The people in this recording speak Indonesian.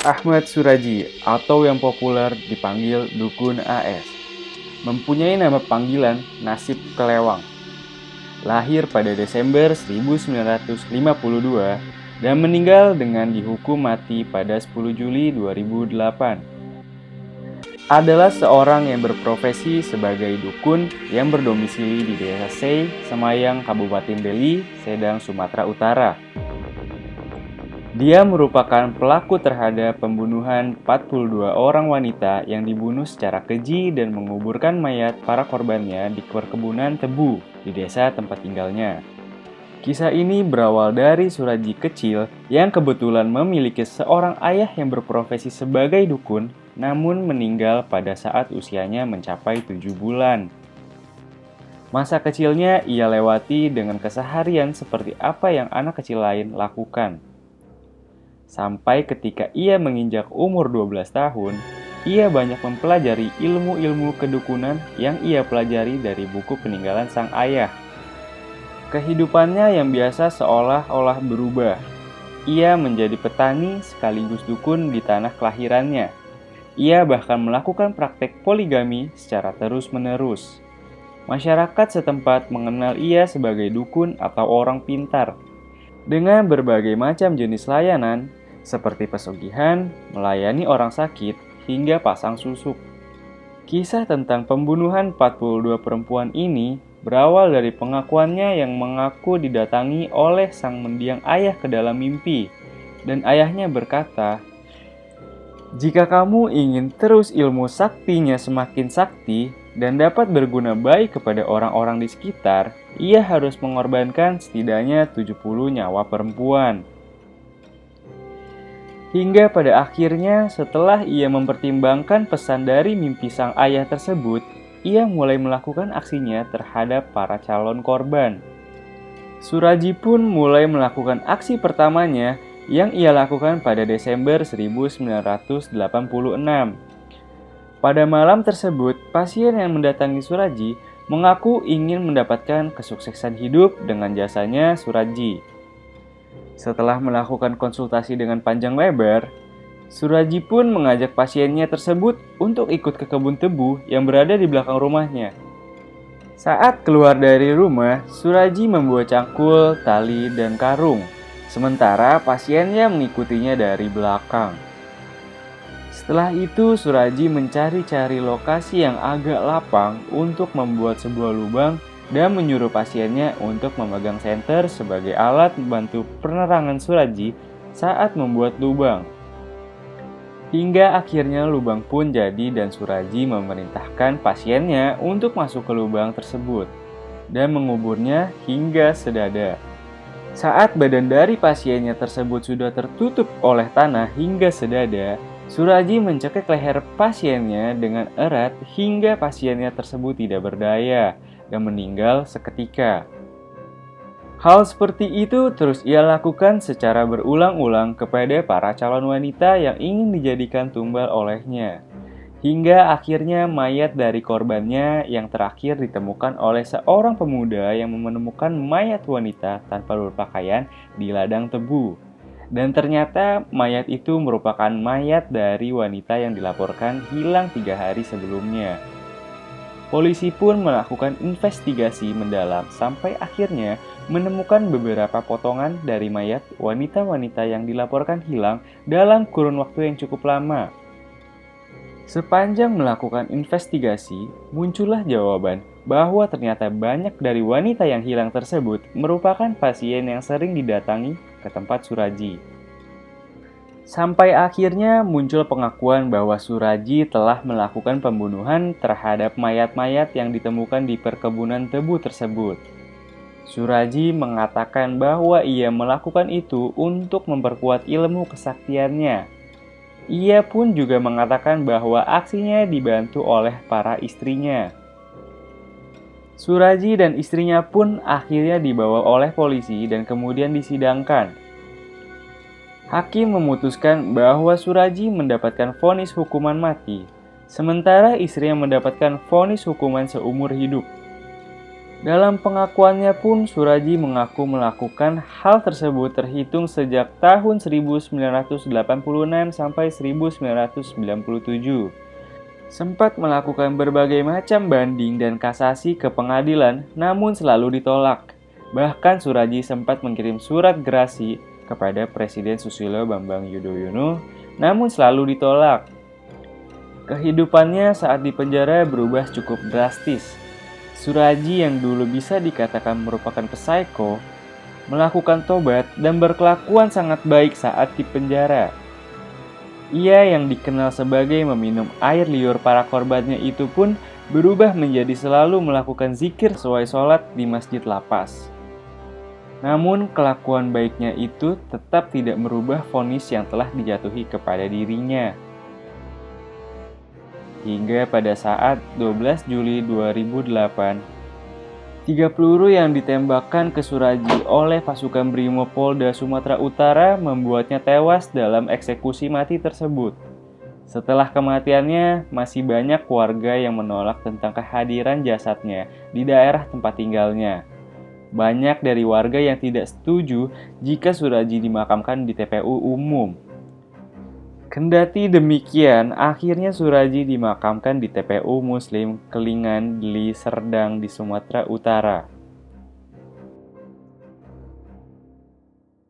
Ahmad Suraji atau yang populer dipanggil Dukun AS mempunyai nama panggilan Nasib Kelewang. Lahir pada Desember 1952 dan meninggal dengan dihukum mati pada 10 Juli 2008. Adalah seorang yang berprofesi sebagai dukun yang berdomisili di Desa Sei, Semayang, Kabupaten Deli, Sedang, Sumatera Utara. Dia merupakan pelaku terhadap pembunuhan 42 orang wanita yang dibunuh secara keji dan menguburkan mayat para korbannya di perkebunan tebu di desa tempat tinggalnya. Kisah ini berawal dari Suraji kecil yang kebetulan memiliki seorang ayah yang berprofesi sebagai dukun, namun meninggal pada saat usianya mencapai 7 bulan. Masa kecilnya ia lewati dengan keseharian seperti apa yang anak kecil lain lakukan. Sampai ketika ia menginjak umur 12 tahun, ia banyak mempelajari ilmu-ilmu kedukunan yang ia pelajari dari buku peninggalan sang ayah. Kehidupannya yang biasa seolah-olah berubah. Ia menjadi petani sekaligus dukun di tanah kelahirannya. Ia bahkan melakukan praktek poligami secara terus-menerus. Masyarakat setempat mengenal ia sebagai dukun atau orang pintar. Dengan berbagai macam jenis layanan, seperti pesugihan, melayani orang sakit, hingga pasang susuk. Kisah tentang pembunuhan 42 perempuan ini berawal dari pengakuannya yang mengaku didatangi oleh sang mendiang ayah ke dalam mimpi. Dan ayahnya berkata, "Jika kamu ingin terus ilmu saktinya semakin sakti dan dapat berguna baik kepada orang-orang di sekitar, ia harus mengorbankan setidaknya 70 nyawa perempuan." Hingga pada akhirnya setelah ia mempertimbangkan pesan dari mimpi sang ayah tersebut, ia mulai melakukan aksinya terhadap para calon korban. Suraji pun mulai melakukan aksi pertamanya yang ia lakukan pada Desember 1986. Pada malam tersebut, pasien yang mendatangi Suraji mengaku ingin mendapatkan kesuksesan hidup dengan jasanya Suraji. Setelah melakukan konsultasi dengan panjang lebar, Suraji pun mengajak pasiennya tersebut untuk ikut ke kebun tebu yang berada di belakang rumahnya. Saat keluar dari rumah, Suraji membawa cangkul, tali, dan karung, sementara pasiennya mengikutinya dari belakang. Setelah itu, Suraji mencari-cari lokasi yang agak lapang untuk membuat sebuah lubang dan menyuruh pasiennya untuk memegang senter sebagai alat membantu penerangan Suraji saat membuat lubang. Hingga akhirnya lubang pun jadi dan Suraji memerintahkan pasiennya untuk masuk ke lubang tersebut dan menguburnya hingga sedada. Saat badan dari pasiennya tersebut sudah tertutup oleh tanah hingga sedada, Suraji mencekik leher pasiennya dengan erat hingga pasiennya tersebut tidak berdaya dan meninggal seketika. Hal seperti itu terus ia lakukan secara berulang-ulang kepada para calon wanita yang ingin dijadikan tumbal olehnya. Hingga akhirnya mayat dari korbannya yang terakhir ditemukan oleh seorang pemuda yang menemukan mayat wanita tanpa berpakaian di ladang tebu. Dan ternyata mayat itu merupakan mayat dari wanita yang dilaporkan hilang 3 hari sebelumnya. Polisi pun melakukan investigasi mendalam sampai akhirnya menemukan beberapa potongan dari mayat wanita-wanita yang dilaporkan hilang dalam kurun waktu yang cukup lama. Sepanjang melakukan investigasi, muncullah jawaban bahwa ternyata banyak dari wanita yang hilang tersebut merupakan pasien yang sering didatangi ke tempat Suraji. Sampai akhirnya muncul pengakuan bahwa Suraji telah melakukan pembunuhan terhadap mayat-mayat yang ditemukan di perkebunan tebu tersebut. Suraji mengatakan bahwa ia melakukan itu untuk memperkuat ilmu kesaktiannya. Ia pun juga mengatakan bahwa aksinya dibantu oleh para istrinya. Suraji dan istrinya pun akhirnya dibawa oleh polisi dan kemudian disidangkan. Hakim memutuskan bahwa Suraji mendapatkan vonis hukuman mati, sementara istrinya mendapatkan vonis hukuman seumur hidup. Dalam pengakuannya pun, Suraji mengaku melakukan hal tersebut terhitung sejak tahun 1986 sampai 1997. Sempat melakukan berbagai macam banding dan kasasi ke pengadilan, namun selalu ditolak. Bahkan Suraji sempat mengirim surat gerasi kepada Presiden Susilo Bambang Yudhoyono, namun selalu ditolak. Kehidupannya saat di penjara berubah cukup drastis. Suraji yang dulu bisa dikatakan merupakan psiko, melakukan tobat dan berkelakuan sangat baik saat di penjara. Ia yang dikenal sebagai meminum air liur para korbannya itu pun berubah menjadi selalu melakukan zikir sesuai sholat di masjid lapas. Namun kelakuan baiknya itu tetap tidak merubah vonis yang telah dijatuhi kepada dirinya. Hingga pada saat 12 Juli 2008, 3 peluru yang ditembakkan ke Suraji oleh pasukan Brimopolda Sumatera Utara membuatnya tewas dalam eksekusi mati tersebut. Setelah kematiannya, masih banyak warga yang menolak tentang kehadiran jasadnya di daerah tempat tinggalnya. Banyak dari warga yang tidak setuju jika Suraji dimakamkan di TPU umum. Kendati demikian, akhirnya Suraji dimakamkan di TPU Muslim Kelingan, Deli Serdang di Sumatera Utara.